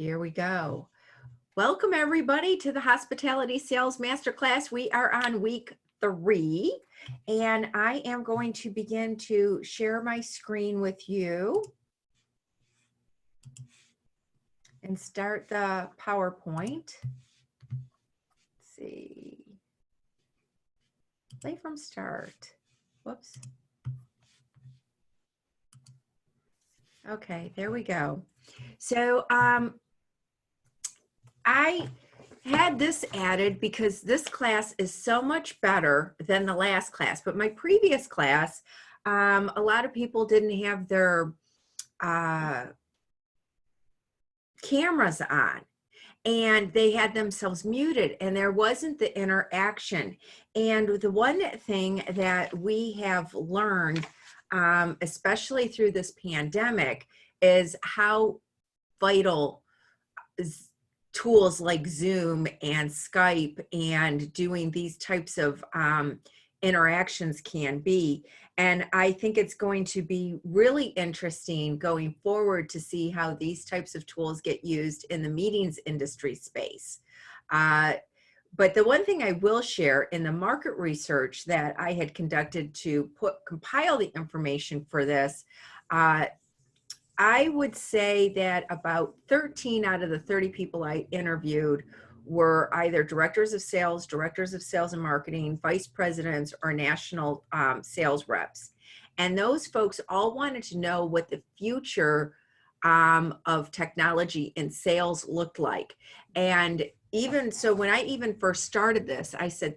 Here we go. Welcome everybody to the Hospitality Sales Masterclass. We are on week 3 and I am going to begin to share my screen with you and start the PowerPoint. Let's see. Play from start. Whoops. Okay, there we go. So I had this added because this class is so much better than the last class. But my previous class, a lot of people didn't have their cameras on and they had themselves muted and there wasn't the interaction. And the one thing that we have learned, especially through this pandemic, is how vital tools like Zoom and Skype and doing these types of interactions can be. And I think it's going to be really interesting going forward to see how these types of tools get used in the meetings industry space. But the one thing I will share in the market research that I had conducted to compile the information for this, I would say that about 13 out of the 30 people I interviewed were either directors of sales and marketing, vice presidents, or national sales reps. And those folks all wanted to know what the future of technology in sales looked like. And even so, when I even first started this, I said,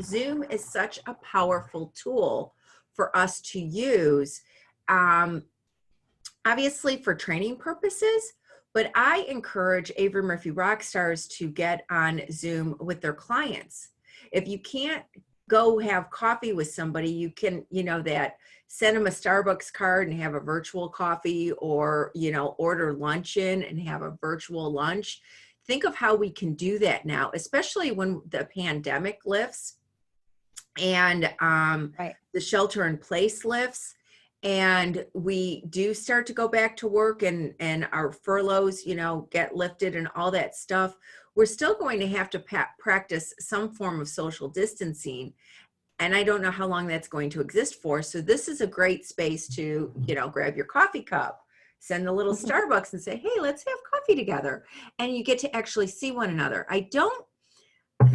Zoom is such a powerful tool for us to use. Obviously for training purposes, but I encourage Avery Murphy Rockstars to get on Zoom with their clients. If you can't go have coffee with somebody, you can, send them a Starbucks card and have a virtual coffee, or, order luncheon and have a virtual lunch. Think of how we can do that now, especially when the pandemic lifts and the shelter in place lifts. And we do start to go back to work and our furloughs, get lifted and all that stuff. We're still going to have to practice some form of social distancing. And I don't know how long that's going to exist for. So this is a great space to, grab your coffee cup, send a little Starbucks and say, hey, let's have coffee together. And you get to actually see one another. I don't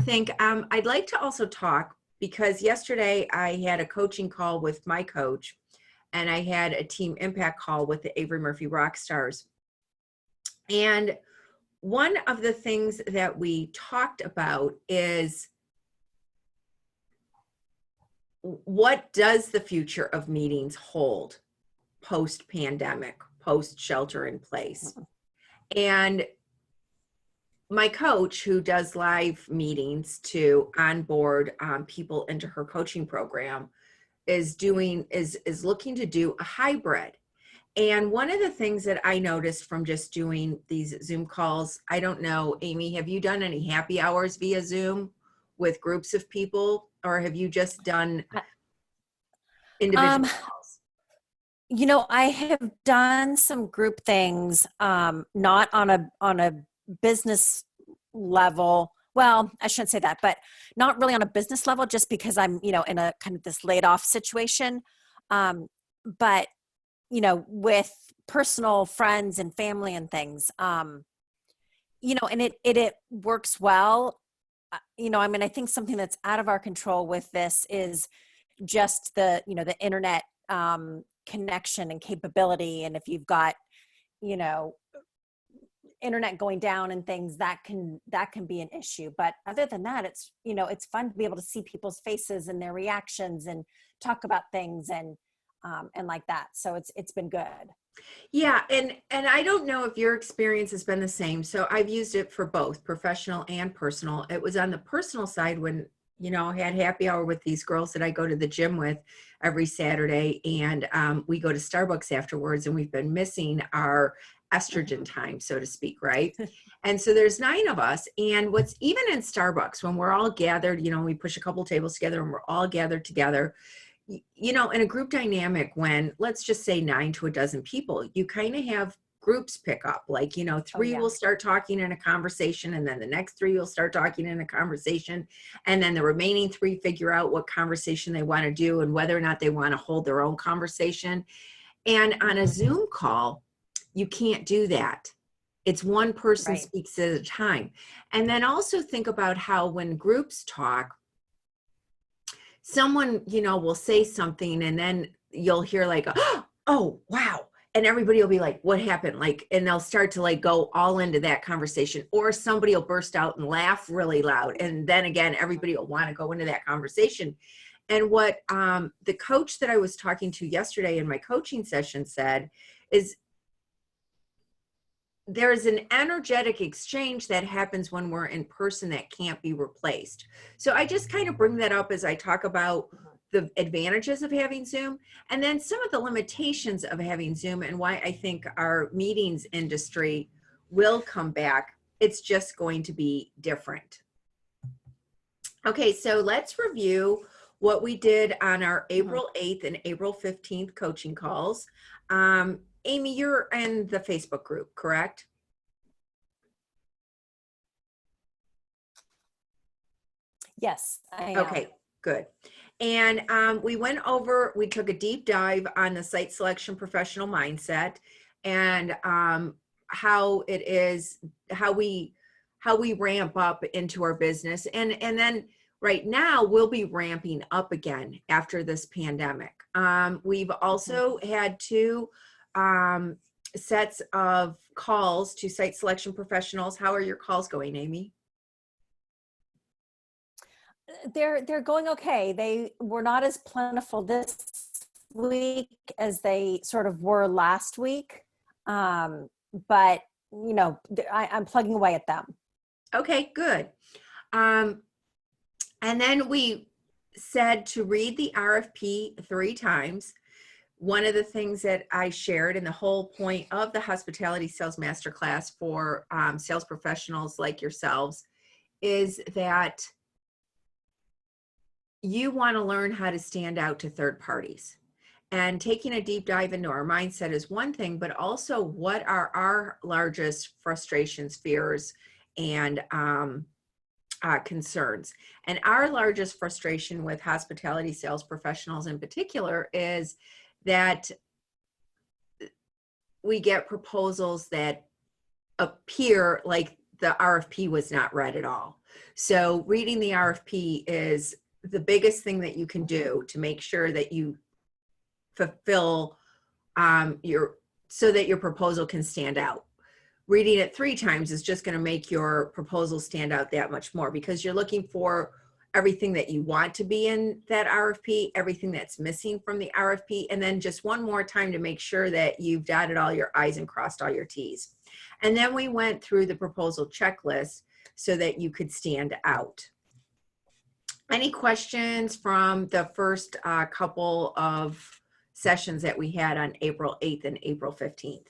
think, I'd like to also talk, because yesterday I had a coaching call with my coach, and I had a team impact call with the Avery Murphy Rockstars. And one of the things that we talked about is, what does the future of meetings hold post-pandemic, post-shelter in place? And my coach, who does live meetings to onboard people into her coaching program, is looking to do a hybrid. And one of the things that I noticed from just doing these Zoom calls, I don't know, Amy, have you done any happy hours via Zoom with groups of people, or have you just done individual calls? I have done some group things, not on a business level. Well, I shouldn't say that, but not really on a business level, just because I'm, in a kind of this laid off situation. But, with personal friends and family and things, and it works well. I think something that's out of our control with this is just the internet connection and capability. And if you've got, internet going down and things, that can be an issue. But other than that, it's fun to be able to see people's faces and their reactions and talk about things and like that. So it's been good. Yeah, and I don't know if your experience has been the same. So I've used it for both professional and personal. It was on the personal side when I had happy hour with these girls that I go to the gym with every Saturday, and we go to Starbucks afterwards, and we've been missing our estrogen time, so to speak, right? And so there's 9 of us, and what's even in Starbucks, when we're all gathered, we push a couple tables together and we're all gathered together, in a group dynamic, when let's just say 9 to a dozen people, you kind of have groups pick up. Like, you know, Oh, three yeah. will start talking in a conversation, and then the next three will start talking in a conversation. And then the remaining three figure out what conversation they want to do and whether or not they want to hold their own conversation. And on a Zoom call, you can't do that. It's one person Right. speaks at a time. And then also think about how when groups talk, someone, you know, will say something and then you'll hear like, oh, wow. And everybody will be like, what happened? Like, and they'll start to like go all into that conversation, or somebody will burst out and laugh really loud. And then again, everybody will want to go into that conversation. And what the coach that I was talking to yesterday in my coaching session said is there's an energetic exchange that happens when we're in person that can't be replaced. So I just kind of bring that up as I talk about the advantages of having Zoom, and then some of the limitations of having Zoom and why I think our meetings industry will come back. It's just going to be different. Okay, so let's review what we did on our April 8th and April 15th coaching calls. Amy, you're in the Facebook group, correct? Yes, I am. Okay, good. And we took a deep dive on the site selection professional mindset and how it is, how we ramp up into our business. And then right now we'll be ramping up again after this pandemic. We've also had two sets of calls to site selection professionals. How are your calls going, Amy? They're going okay. They were not as plentiful this week as they sort of were last week. But you know, I'm plugging away at them. Okay, good. And then we said to read the RFP 3 times. One of the things that I shared, and the whole point of the Hospitality Sales Masterclass for sales professionals like yourselves, is that you want to learn how to stand out to third parties. And taking a deep dive into our mindset is one thing, but also what are our largest frustrations, fears, and concerns. And our largest frustration with hospitality sales professionals in particular is that we get proposals that appear like the RFP was not read at all. So reading the RFP is the biggest thing that you can do to make sure that you fulfill so that your proposal can stand out. Reading it 3 times is just going to make your proposal stand out that much more, because you're looking for everything that you want to be in that RFP, everything that's missing from the RFP, and then just one more time to make sure that you've dotted all your I's and crossed all your T's. And then we went through the proposal checklist so that you could stand out. Any questions from the first couple of sessions that we had on April 8th and April 15th?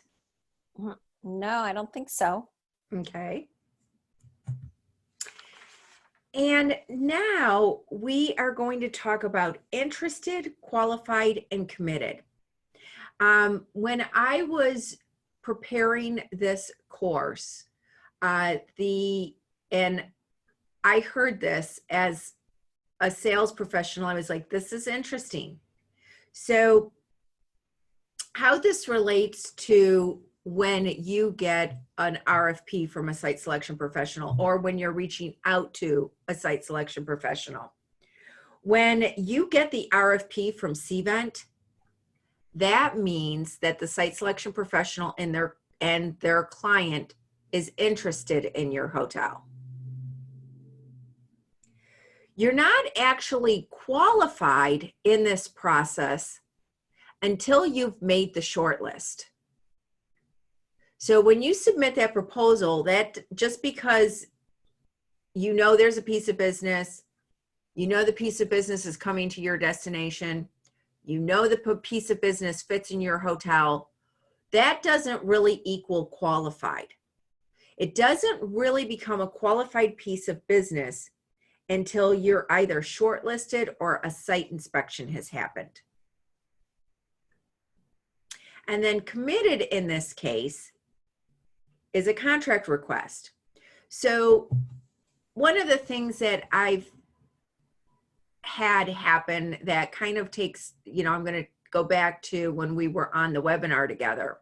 No, I don't think so. Okay. And now we are going to talk about interested, qualified, and committed. When I was preparing this course, and I heard this as a sales professional, I was like, this is interesting. So how this relates to when you get an RFP from a site selection professional, or when you're reaching out to a site selection professional. When you get the RFP from Cvent, that means that the site selection professional and their client is interested in your hotel. You're not actually qualified in this process until you've made the shortlist. So when you submit that proposal, that just because you know there's a piece of business, you know the piece of business is coming to your destination, you know the piece of business fits in your hotel, that doesn't really equal qualified. It doesn't really become a qualified piece of business until you're either shortlisted or a site inspection has happened. And then committed in this case is a contract request. So one of the things that I've had happen that kind of takes, I'm going to go back to when we were on the webinar together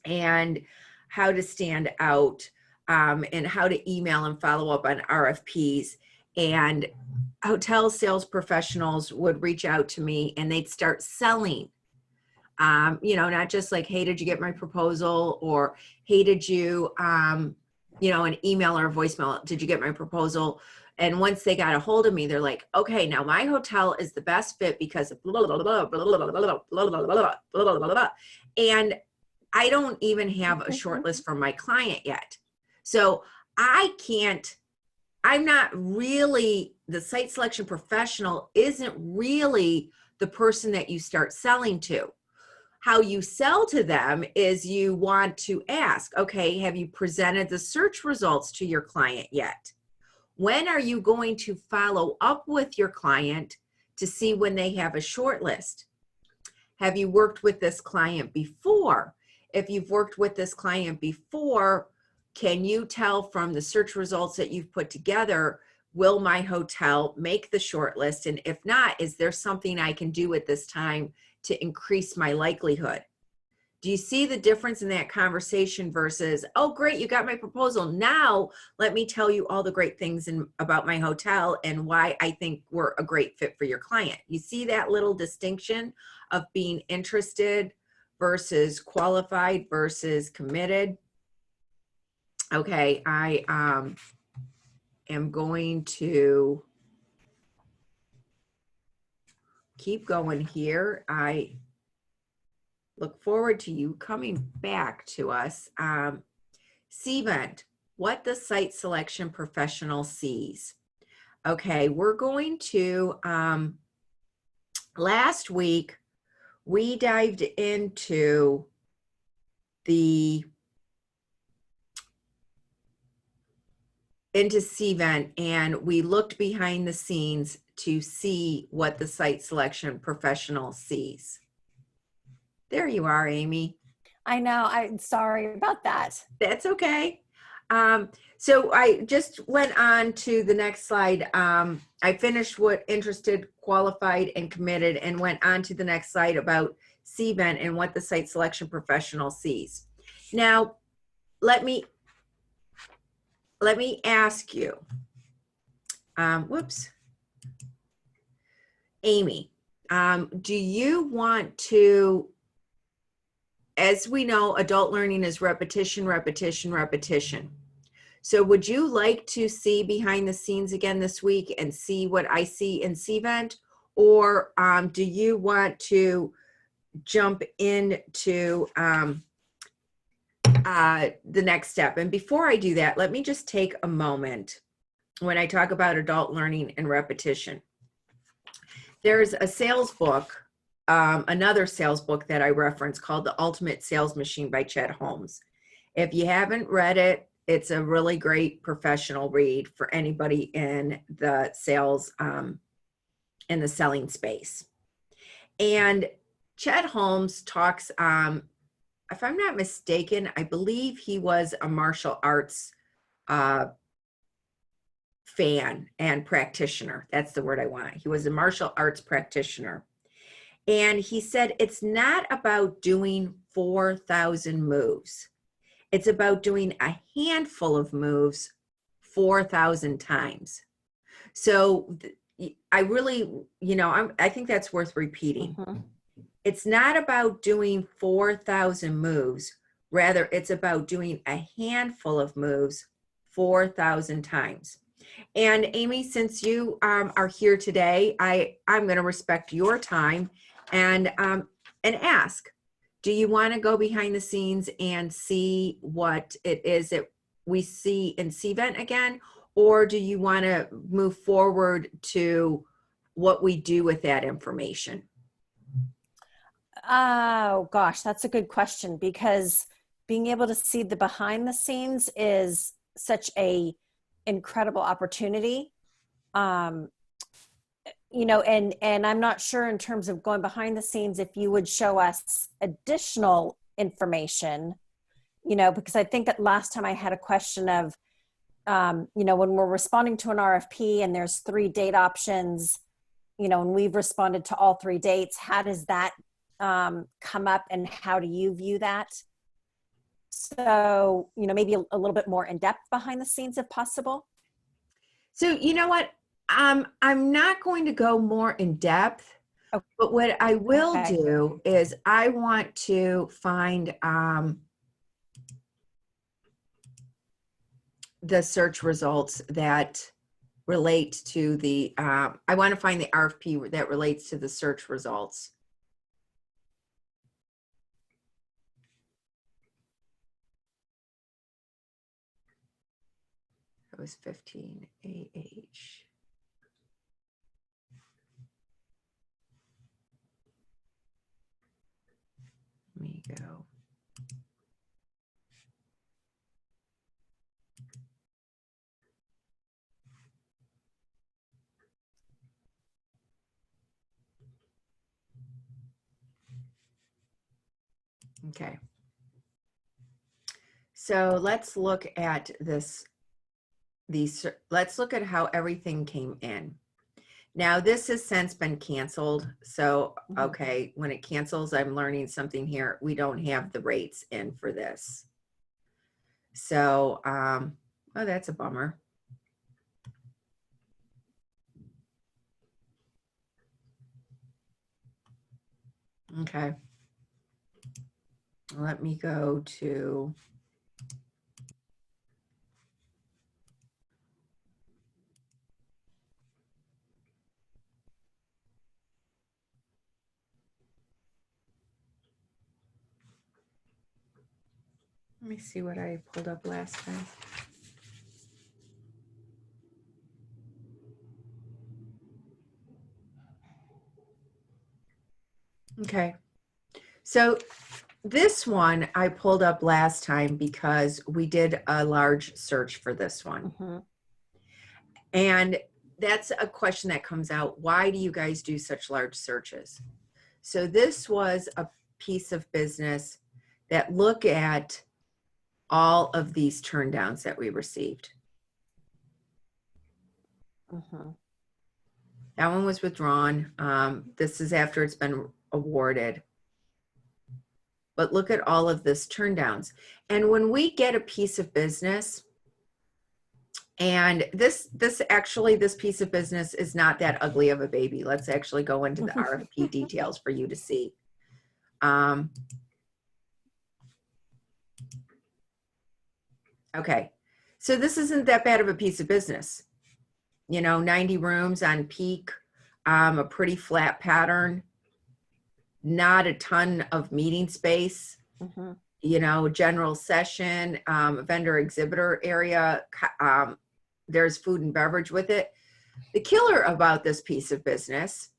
and how to stand out, and how to email and follow up on RFPs. And hotel sales professionals would reach out to me and they'd start selling, not just like, hey, did you get my proposal? Or, hey, did you, an email or a voicemail, did you get my proposal? And once they got a hold of me, they're like, okay, now my hotel is the best fit because of blah, blah, blah, blah, blah, blah, blah, blah, blah, blah, blah, blah, blah. And I don't even have a short list from my client yet. So I'm not really, the site selection professional isn't really the person that you start selling to. How you sell to them is you want to ask, okay, have you presented the search results to your client yet? When are you going to follow up with your client to see when they have a short list? Have you worked with this client before? If you've worked with this client before, can you tell from the search results that you've put together, will my hotel make the short list? And if not, is there something I can do at this time to increase my likelihood? Do you see the difference in that conversation versus, oh, great, you got my proposal. Now, let me tell you all the great things about my hotel and why I think we're a great fit for your client. You see that little distinction of being interested versus qualified versus committed? Okay, I am going to keep going here. I look forward to you coming back to us. Cvent, what the site selection professional sees. Okay, we're going to, last week, we dived into Cvent and we looked behind the scenes to see what the site selection professional sees. There you are, Amy. I know. I'm sorry about that. That's okay. So I just went on to the next slide. I finished what interested, qualified, and committed, and went on to the next slide about Cvent and what the site selection professional sees. Now, let me ask you, Amy, do you want to, as we know, adult learning is repetition, repetition, repetition. So would you like to see behind the scenes again this week and see what I see in Cvent? Or do you want to jump into the next step? And before I do that, let me just take a moment when I talk about adult learning and repetition. There's a sales book, another sales book that I reference called The Ultimate Sales Machine by Chet Holmes. If you haven't read it, it's a really great professional read for anybody in the sales, in the selling space. And Chet Holmes talks, if I'm not mistaken, I believe he was a martial arts fan and practitioner. That's the word I want. He was a martial arts practitioner. And he said, it's not about doing 4,000 moves. It's about doing a handful of moves 4,000 times. So I really, I think that's worth repeating. Mm-hmm. It's not about doing 4,000 moves. Rather, it's about doing a handful of moves 4,000 times. And Amy, since you are here today, I'm going to respect your time and ask, do you want to go behind the scenes and see what it is that we see in Cvent again? Or do you want to move forward to what we do with that information? Oh gosh, that's a good question, because being able to see the behind the scenes is such a incredible opportunity. And I'm not sure in terms of going behind the scenes if you would show us additional information because I think that last time I had a question of, when we're responding to an RFP and there's 3 date options, and we've responded to all 3 dates, how does that come up and how do you view that? So, maybe a little bit more in depth behind the scenes if possible. So you know what? I'm not going to go more in depth, but what I will do is I want to find the search results that relate to the, I want to find the RFP that relates to the search results. That was 15 AH. Let me go. Okay. So let's look at this. Let's look at how everything came in. Now this has since been canceled. So, okay, when it cancels, I'm learning something here. We don't have the rates in for this. So, oh, that's a bummer. Okay. Let me go to, let me see what I pulled up last time. Okay. So this one I pulled up last time because we did a large search for this one. And that's a question that comes out. Why do you guys do such large searches? So this was a piece of business that look at all of these turndowns that we received. That one was withdrawn. This is after it's been awarded. But look at all of this turndowns. And when we get a piece of business, and this piece of business is not that ugly of a baby. Let's actually go into the RFP details for you to see. Okay, so this isn't that bad of a piece of business. 90 rooms on peak, a pretty flat pattern, not a ton of meeting space, general session, vendor exhibitor area. There's food and beverage with it. The killer about this piece of business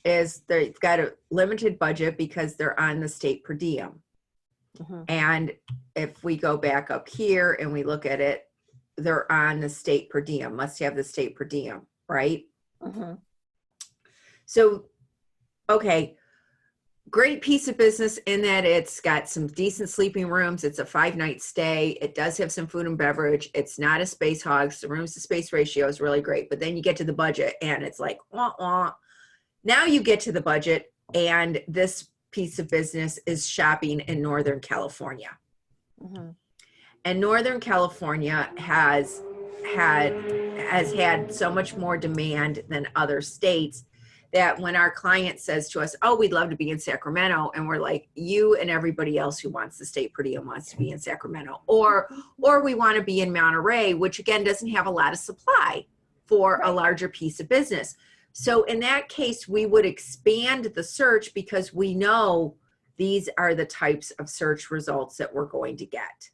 is they've got a limited budget because they're on the state per diem. And if we go back up here and we look at it, they're on the state per diem, must have the state per diem, right? So, okay, great piece of business in that it's got some decent sleeping rooms. It's a 5-night stay. It does have some food and beverage. It's not a space hog. The rooms to space ratio is really great. But then you get to the budget and it's like, wah, wah. Now you get to the budget and this piece of business is shopping in Northern California. And Northern California has had so much more demand than other states that when our client says to us, oh, we'd love to be in Sacramento, and we're like, you and everybody else who wants the state per diem wants to be in Sacramento, or we want to be in Monterey, which again doesn't have a lot of supply for a larger piece of business. So in that case, we would expand the search because we know these are the types of search results that we're going to get.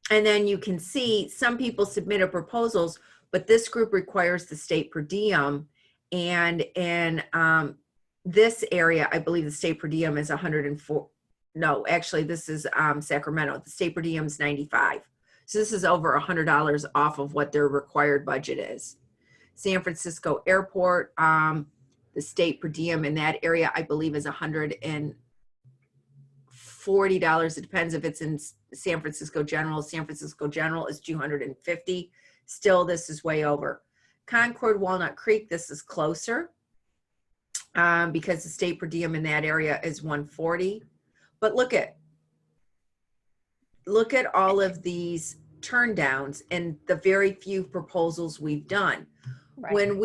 And then you can see some people submitted proposals, but this group requires the state per diem. And in this area, I believe the state per diem is 104. No, actually, this is Sacramento. The state per diem is 95. So this is over $100 off of what their required budget is. San Francisco Airport, the state per diem in that area, I believe, is 104 $40. It depends if it's in San Francisco General. San Francisco General is $250. Still, this is way over. Concord, Walnut Creek, this is closer because the state per diem in that area is $140. But look at all of these turn downs and the very few proposals we've done. Right. When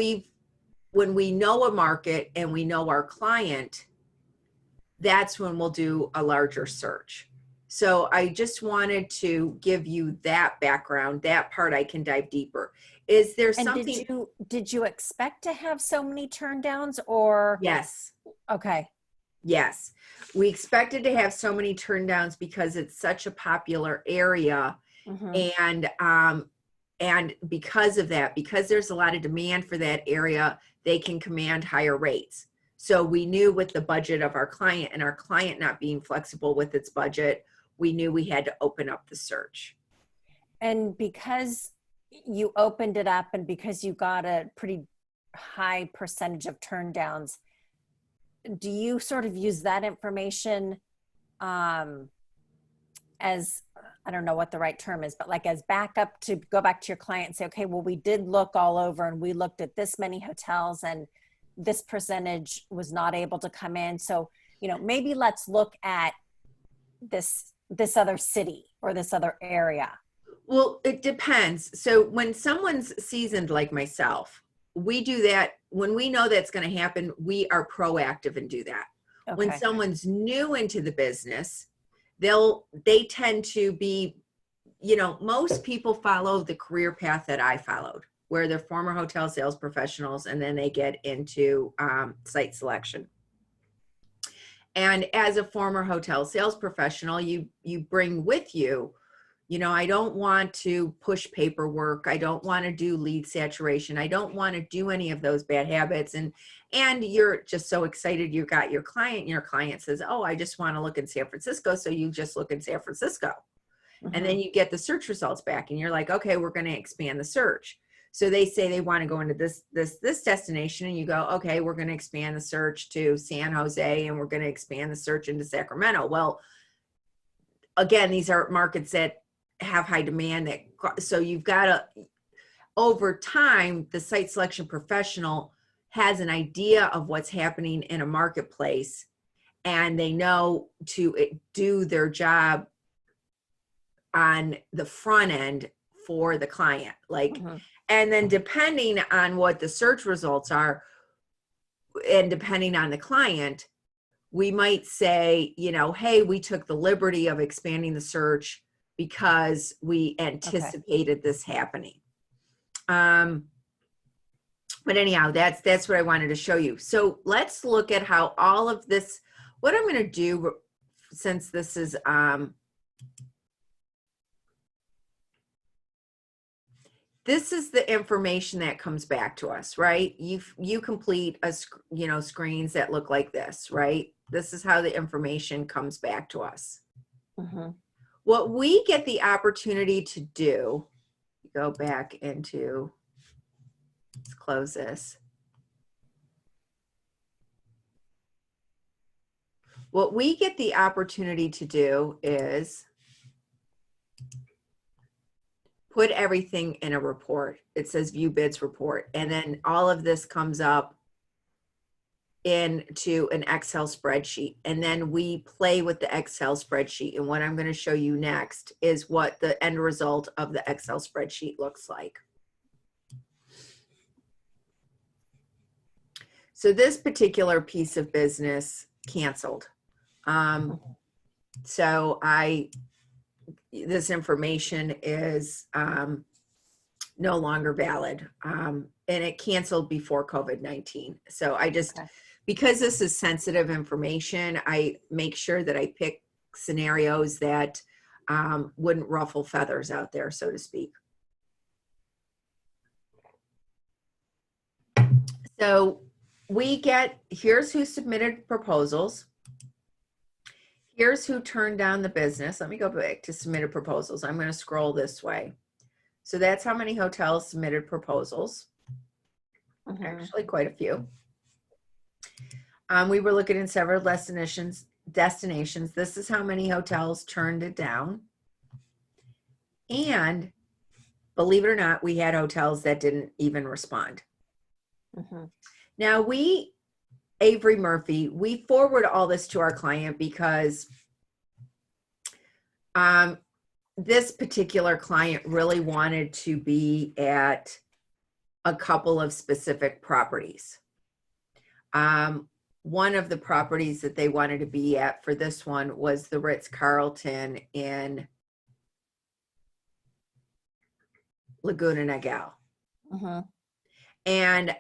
we know a market and we know our client, that's when we'll do a larger search. So I just wanted to give you that background. That part I can dive deeper. Is there And something? did you expect to have so many turn downs, or? Yes. Okay. Yes. We expected to have so many turn downs because it's such a popular area. And because of that, because there's a lot of demand for that area, they can command higher rates. So we knew with the budget of our client and our client not being flexible with its budget, we knew we had to open up the search. And because you opened it up and because you got a pretty high percentage of turn downs, do you sort of use that information as, I don't know what the right term is, but like as backup to go back to your client and say, okay, well, we did look all over and we looked at this many hotels and this percentage was not able to come in. So, maybe let's look at this other city or this other area. Well, it depends. So when someone's seasoned like myself, we do that. When we know that's going to happen, we are proactive and do that. Okay. When someone's new into the business, they tend to be, most people follow the career path that I followed, where they're former hotel sales professionals and then they get into site selection. And as a former hotel sales professional, you bring with you, I don't want to push paperwork. I don't want to do lead saturation. I don't want to do any of those bad habits. And you're just so excited you got your client, and your client says, oh, I just want to look in San Francisco. So you just look in San Francisco. And then you get the search results back and you're like, okay, we're going to expand the search. So they say they want to go into this destination, and you go, okay, we're going to expand the search to San Jose, and we're going to expand the search into Sacramento. Well, again, these are markets that have high demand. So you've got to, over time, the site selection professional has an idea of what's happening in a marketplace, and they know to do their job on the front end for the client. And then depending on what the search results are and depending on the client, we might say, hey, we took the liberty of expanding the search because we anticipated this happening. But anyhow, that's what I wanted to show you. So let's look at how all of this, what I'm going to do, since this is, this is the information that comes back to us, right? You complete screens that look like this, right? This is how the information comes back to us. What we get the opportunity to do, go back into, let's close this. What we get the opportunity to do is put everything in a report. It says view bids report. And then all of this comes up into an Excel spreadsheet. And then we play with the Excel spreadsheet. And what I'm going to show you next is what the end result of the Excel spreadsheet looks like. So this particular piece of business canceled. So this information is no longer valid, and it canceled before COVID-19. So I just, because this is sensitive information, I make sure that I pick scenarios that wouldn't ruffle feathers out there, so to speak. So here's who submitted proposals. Here's who turned down the business. Let me go back to submitted proposals. I'm going to scroll this way. So that's how many hotels submitted proposals. Actually, quite a few. We were looking in several destinations destinations. This is how many hotels turned it down. And believe it or not, we had hotels that didn't even respond. Mhm. Now Avery Murphy, we forward all this to our client because this particular client really wanted to be at a couple of specific properties. One of the properties that they wanted to be at for this one was the Ritz-Carlton in Laguna Niguel. Mhm. And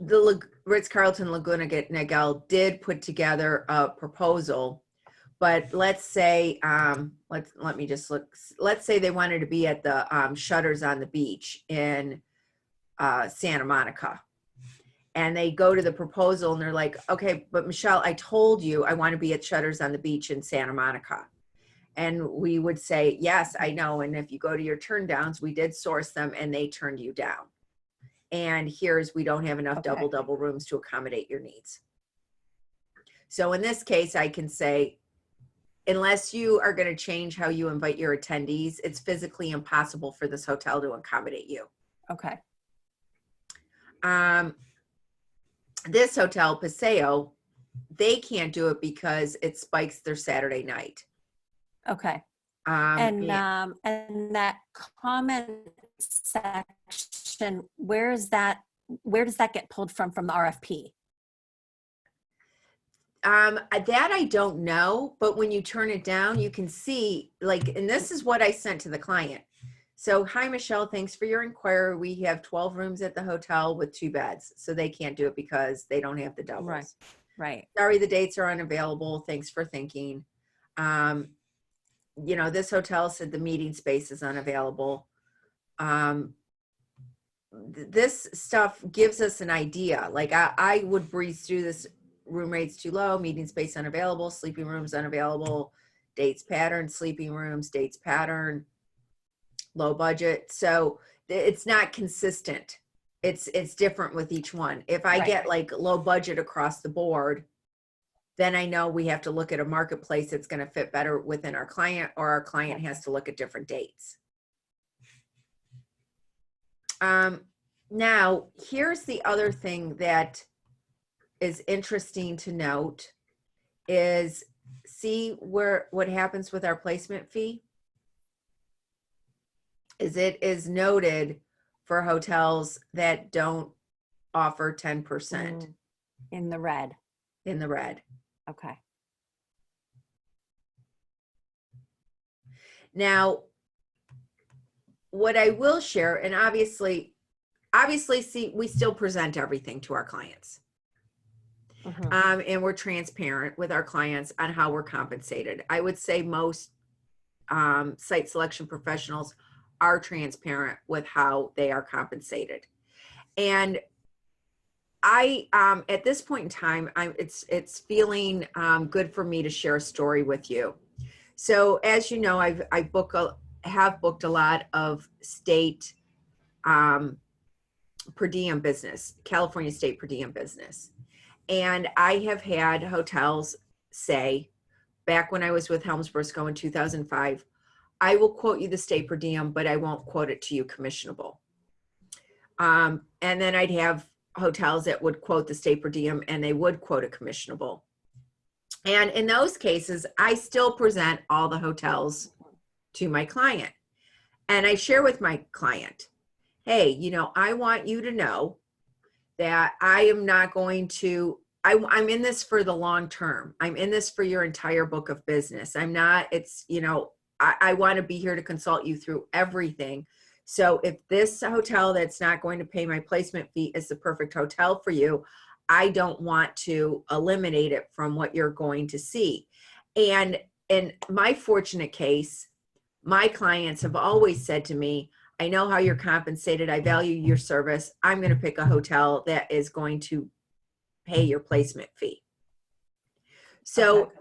the Ritz-Carlton Laguna Niguel did put together a proposal, but let's say, let me just look, let's say they wanted to be at the Shutters on the Beach in Santa Monica. And they go to the proposal and they're like, okay, but Michelle, I told you I want to be at Shutters on the Beach in Santa Monica. And we would say, yes, I know. And if you go to your turn downs, we did source them and they turned you down. And we don't have enough Okay. double rooms to accommodate your needs. So in this case, I can say, unless you are going to change how you invite your attendees, it's physically impossible for this hotel to accommodate you. Okay. This hotel, Paseo, they can't do it because it spikes their Saturday night. Okay. And that comment section, where does that get pulled from the RFP? That I don't know, but when you turn it down, you can see, like, and this is what I sent to the client. So, hi, Michelle, thanks for your inquiry. We have 12 rooms at the hotel with 2 beds. So they can't do it because they don't have the doubles. Right. Sorry, the dates are unavailable. Thanks for thinking. This hotel said the meeting space is unavailable. This stuff gives us an idea. Like I would breeze through this. Room rates too low, meeting space unavailable, sleeping rooms unavailable, dates pattern, sleeping rooms, dates pattern, low budget. So it's not consistent. It's different with each one. If I get like low budget across the board, then I know we have to look at a marketplace that's going to fit better within our client, or our client has to look at different dates. Now, here's the other thing that is interesting to note is see what happens with our placement fee is it is noted for hotels that don't offer 10% in the red. Okay. Now, what I will share, and obviously see, we still present everything to our clients. And we're transparent with our clients on how we're compensated. I would say most site selection professionals are transparent with how they are compensated. And I, at this point in time, it's feeling good for me to share a story with you. So as you know, I have booked a lot of state per diem business, California state per diem business. And I have had hotels say, back when I was with Helms Briscoe in 2005, I will quote you the state per diem, but I won't quote it to you commissionable. And then I'd have hotels that would quote the state per diem and they would quote it commissionable. And in those cases, I still present all the hotels to my client. And I share with my client, hey, I want you to know that I am not going to, I'm in this for the long term. I'm in this for your entire book of business. I'm not, I want to be here to consult you through everything. So if this hotel that's not going to pay my placement fee is the perfect hotel for you, I don't want to eliminate it from what you're going to see. And in my fortunate case, my clients have always said to me, I know how you're compensated. I value your service. I'm going to pick a hotel that is going to pay your placement fee. So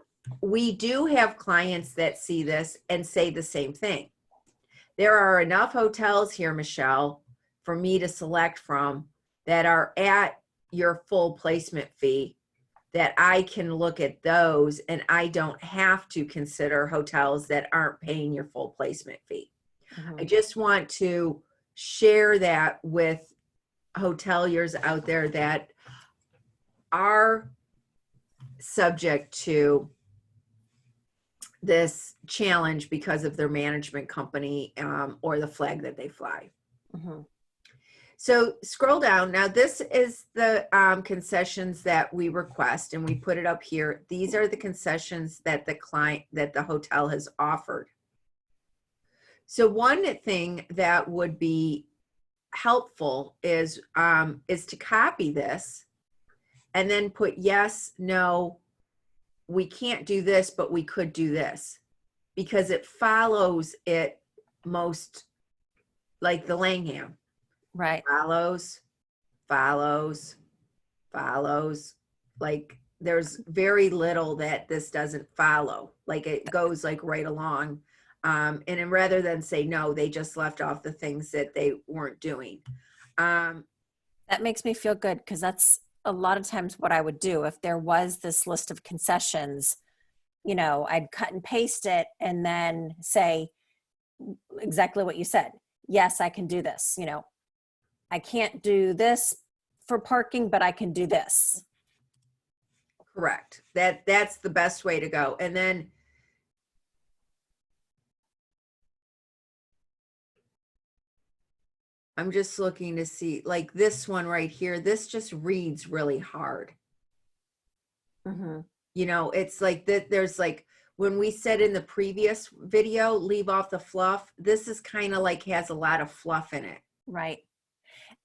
we do have clients that see this and say the same thing. There are enough hotels here, Michelle, for me to select from that are at your full placement fee that I can look at those and I don't have to consider hotels that aren't paying your full placement fee. I just want to share that with hoteliers out there that are subject to this challenge because of their management company or the flag that they fly. So scroll down. Now this is the concessions that we request, and we put it up here. These are the concessions that the hotel has offered. So one thing that would be helpful is to copy this and then put yes, no, we can't do this, but we could do this, because it follows it most, like the Langham. Right. Follows. Like there's very little that this doesn't follow. Like it goes like right along. And then rather than say no, they just left off the things that they weren't doing. That makes me feel good, because that's a lot of times what I would do if there was this list of concessions. You know, I'd cut and paste it and then say exactly what you said. Yes, I can do this. You know, I can't do this for parking, but I can do this. Correct. That's the best way to go. And then I'm just looking to see, like this one right here, this just reads really hard. You know, it's like that. There's like, when we said in the previous video, leave off the fluff, this is kind of like has a lot of fluff in it. Right.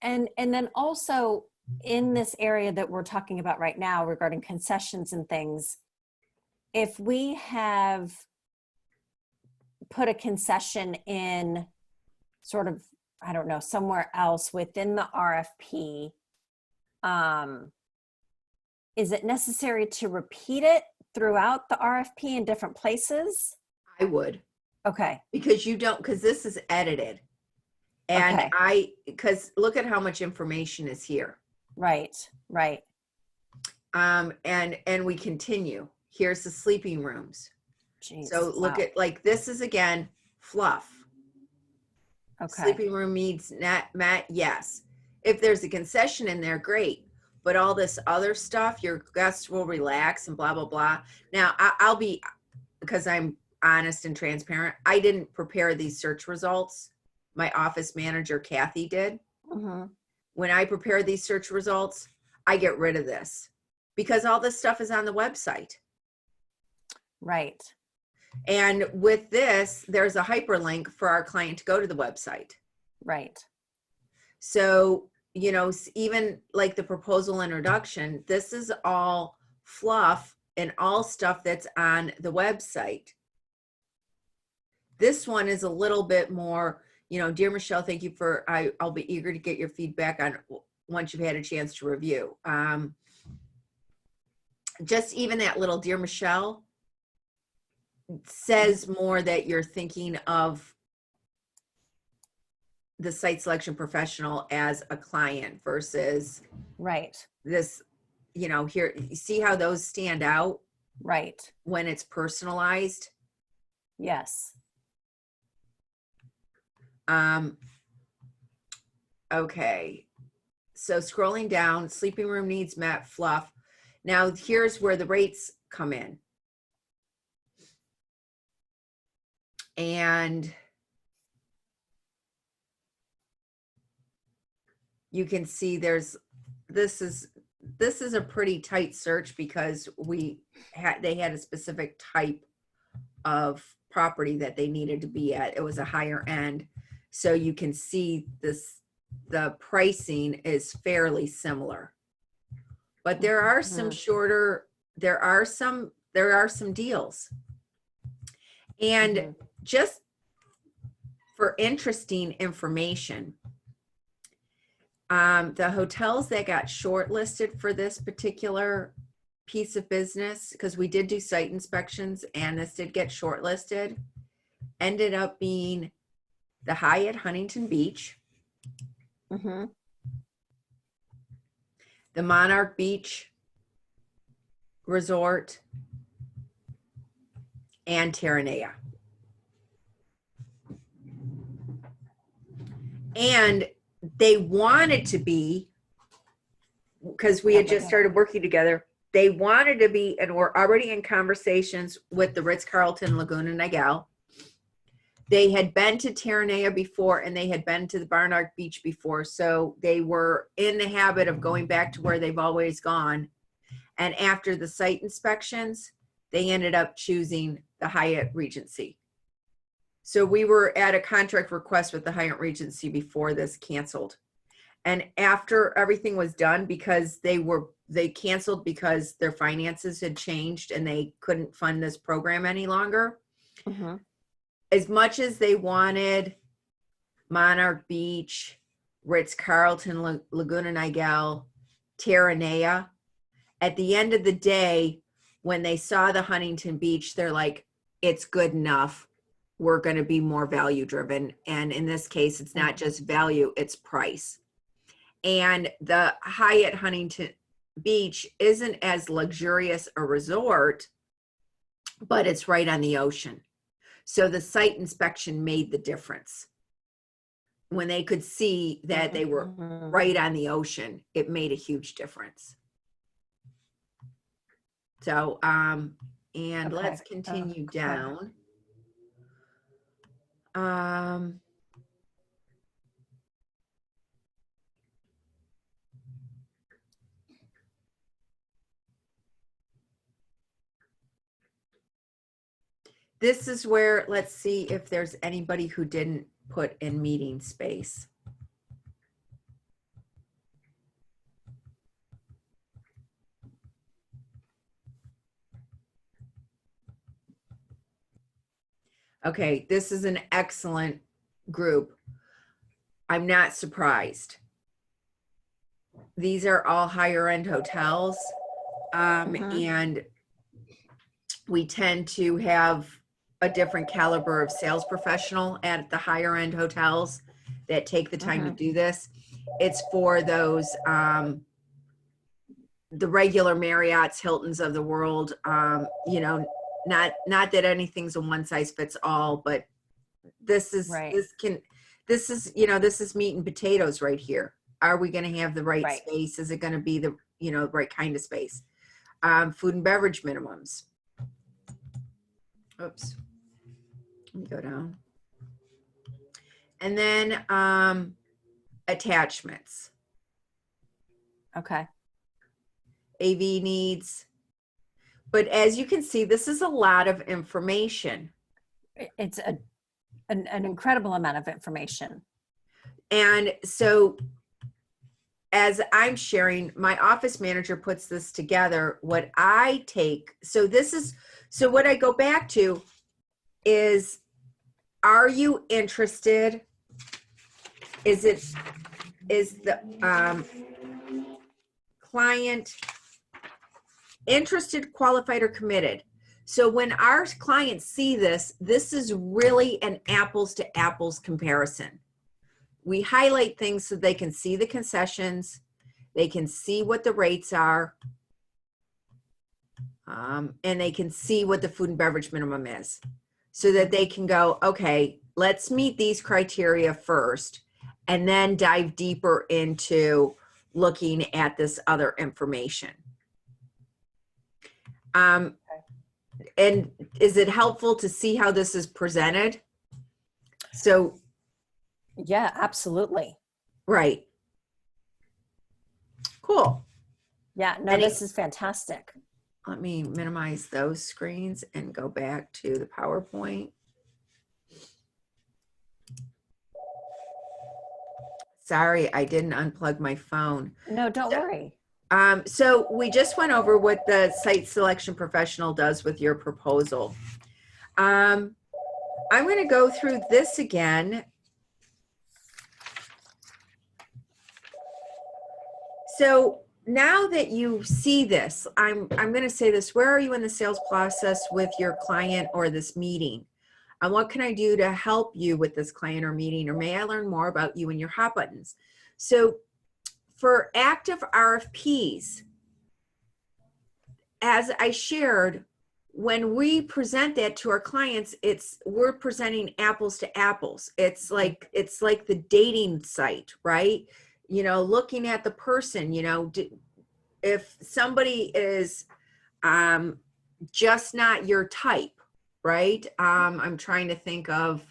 And then also in this area that we're talking about right now regarding concessions and things, if we have put a concession in sort of, I don't know, somewhere else within the RFP, is it necessary to repeat it throughout the RFP in different places? I would. Okay. Because because this is edited. And okay. because look at how much information is here. Right. And we continue. Here's the sleeping rooms. Jeez, so look at, like, this is again, fluff. Okay. Sleeping room needs met, yes. If there's a concession in there, great. But all this other stuff, your guests will relax and blah, blah, blah. Now, I'll be, because I'm honest and transparent, I didn't prepare these search results. My office manager, Kathy, did. When I prepare these search results, I get rid of this because all this stuff is on the website. Right. And with this, there's a hyperlink for our client to go to the website. Right. So, you know, even like the proposal introduction, this is all fluff and all stuff that's on the website. This one is a little bit more, you know, dear Michelle, thank you for, I'll be eager to get your feedback on once you've had a chance to review. Just even that little dear Michelle says more that you're thinking of the site selection professional as a client versus Right. this, you know, here, you see how those stand out? Right. When it's personalized. Yes. Okay. So scrolling down, sleeping room needs met, fluff. Now here's where the rates come in. And you can see this is a pretty tight search because they had a specific type of property that they needed to be at. It was a higher end. So you can see the pricing is fairly similar. But there are some shorter, there are some deals. And just for interesting information, the hotels that got shortlisted for this particular piece of business, because we did do site inspections and this did get shortlisted, ended up being the Hyatt Huntington Beach, the Monarch Beach Resort, and Terranea. And they wanted to be, because we had just started working together, they wanted to be, and were already in conversations with the Ritz-Carlton Laguna Niguel. They had been to Terranea before, and they had been to the Barnard Beach before. So they were in the habit of going back to where they've always gone. And after the site inspections, they ended up choosing the Hyatt Regency. So we were at a contract request with the Hyatt Regency before this canceled. And after everything was done, because they canceled because their finances had changed and they couldn't fund this program any longer. Mm-hmm. As much as they wanted Monarch Beach, Ritz-Carlton, Laguna Niguel, Terranea, at the end of the day, when they saw the Huntington Beach, they're like, it's good enough. We're going to be more value driven. And in this case, it's not just value, it's price. And the Hyatt Huntington Beach isn't as luxurious a resort, but it's right on the ocean. So the site inspection made the difference. When they could see that they were right on the ocean, it made a huge difference. So, and okay. Let's continue down. This is where, let's see if there's anybody who didn't put in meeting space. Okay, this is an excellent group. I'm not surprised. These are all higher end hotels. And we tend to have a different caliber of sales professional at the higher end hotels that take the time to do this. It's for those, the regular Marriott's, Hiltons of the world, you know, not that anything's a one size fits all, but this is, right. This is, you know, this is meat and potatoes right here. Are we going to have the right space? Is it going to be the, you know, right kind of space? Food and beverage minimums. Oops. Let me go down. And then attachments. Okay. AV needs. But as you can see, this is a lot of information. It's an incredible amount of information. And so as I'm sharing, my office manager puts this together. What I take, so what I go back to is, are you interested? Is the client interested, qualified, or committed? So when our clients see this, this is really an apples to apples comparison. We highlight things so they can see the concessions, they can see what the rates are, and they can see what the food and beverage minimum is, so that they can go, okay, let's meet these criteria first, and then dive deeper into looking at this other information. And is it helpful to see how this is presented? So, yeah, absolutely. Right. Cool. Yeah, no, this is fantastic. Let me minimize those screens and go back to the PowerPoint. Sorry, I didn't unplug my phone. No, don't worry. So we just went over what the site selection professional does with your proposal. I'm going to go through this again. So now that you see this, I'm going to say this: where are you in the sales process with your client or this meeting? And what can I do to help you with this client or meeting? Or may I learn more about you and your hot buttons? So for active RFPs, as I shared, when we present that to our clients, we're presenting apples to apples. It's like the dating site, right? Looking at the person, if somebody is just not your type, right? I'm trying to think of,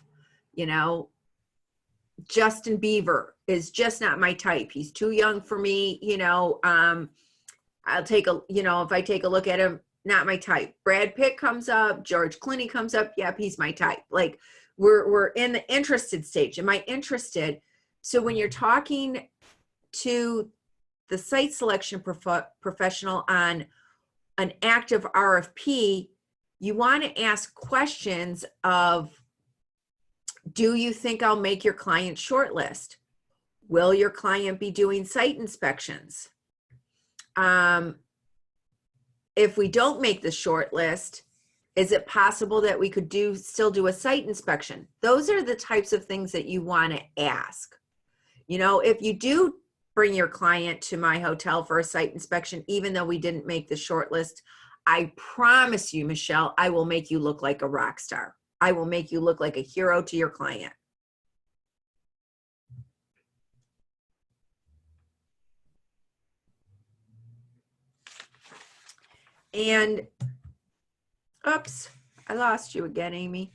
Justin Bieber is just not my type. He's too young for me. I'll take if I take a look at him, not my type. Brad Pitt comes up, George Clooney comes up. Yep, he's my type. Like we're in the interested stage. Am I interested? So when you're talking to the site selection professional on an active RFP, you want to ask questions of, do you think I'll make your client shortlist? Will your client be doing site inspections? If we don't make the shortlist, is it possible that we could still do a site inspection? Those are the types of things that you want to ask. If you do bring your client to my hotel for a site inspection, even though we didn't make the shortlist, I promise you, Michelle, I will make you look like a rock star. I will make you look like a hero to your client. And, oops, I lost you again, Amy.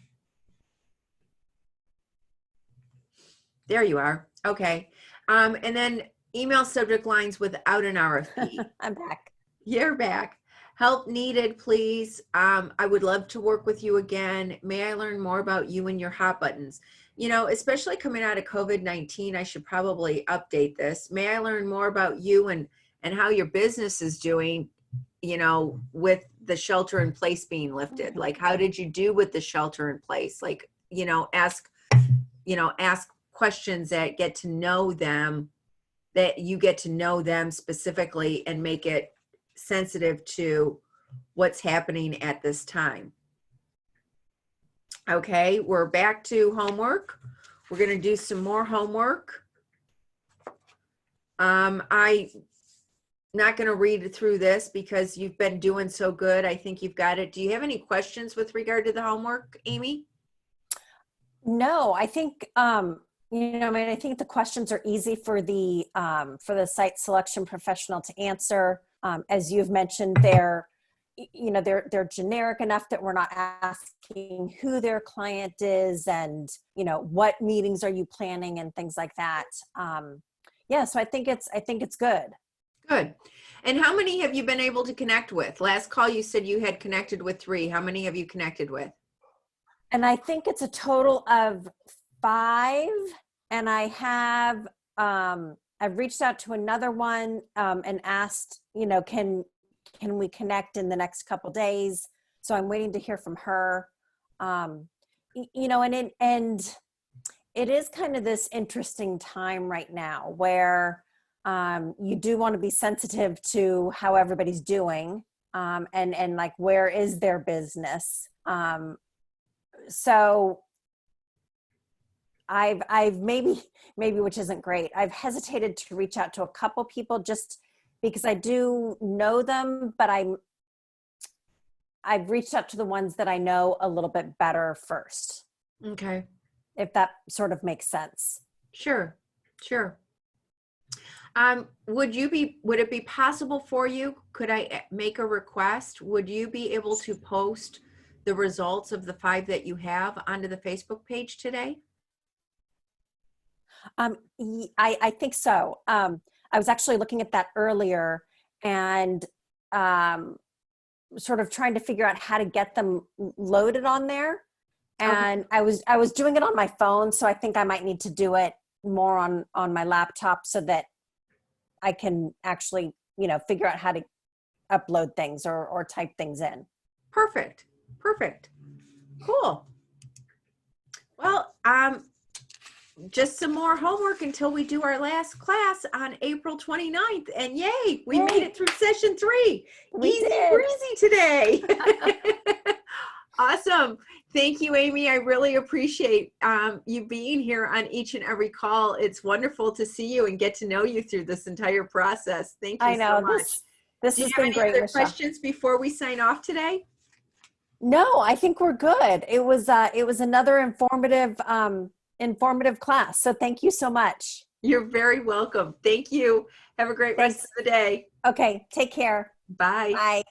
There you are. Okay. And then email subject lines without an RFP. I'm back. You're back. Help needed, please. I would love to work with you again. May I learn more about you and your hot buttons? Especially coming out of COVID-19, I should probably update this. May I learn more about you and how your business is doing, with the shelter in place being lifted? Like, how did you do with the shelter in place? Like, ask questions that get to know them, that you get to know them specifically and make it sensitive to what's happening at this time. Okay, we're back to homework. We're going to do some more homework. I'm not going to read through this because you've been doing so good. I think you've got it. Do you have any questions with regard to the homework, Amy? No, I think, I think the questions are easy for the site selection professional to answer. As you've mentioned, they're generic enough that we're not asking who their client is and, what meetings are you planning and things like that. So I think it's good. Good. And how many have you been able to connect with? Last call you said you had connected with 3. How many have you connected with? And I think it's a total of 5. And I have, I've reached out to another one and asked, can we connect in the next couple days? So I'm waiting to hear from her. And it is kind of this interesting time right now where you do want to be sensitive to how everybody's doing and like, where is their business? So I've maybe, which isn't great, I've hesitated to reach out to a couple people just because I do know them, but I've reached out to the ones that I know a little bit better first. Okay. If that sort of makes sense. Sure. Would it be possible for you? Could I make a request? Would you be able to post the results of the 5 that you have onto the Facebook page today? I think so. I was actually looking at that earlier and sort of trying to figure out how to get them loaded on there. And okay. I was doing it on my phone, so I think I might need to do it more on my laptop so that I can actually, figure out how to upload things or type things in. Perfect. Cool. Well, just some more homework until we do our last class on April 29th. And yay, we made it through session 3. Easy breezy today. Awesome. Thank you, Amy. I really appreciate you being here on each and every call. It's wonderful to see you and get to know you through this entire process. Thank you so much. This Do you has have been any great, other Michelle. questions before we sign off today? No, I think we're good. It was another informative class. So thank you so much. You're very welcome. Thank you. Have a great rest Thanks. of the day. Okay, take care. Bye. Bye.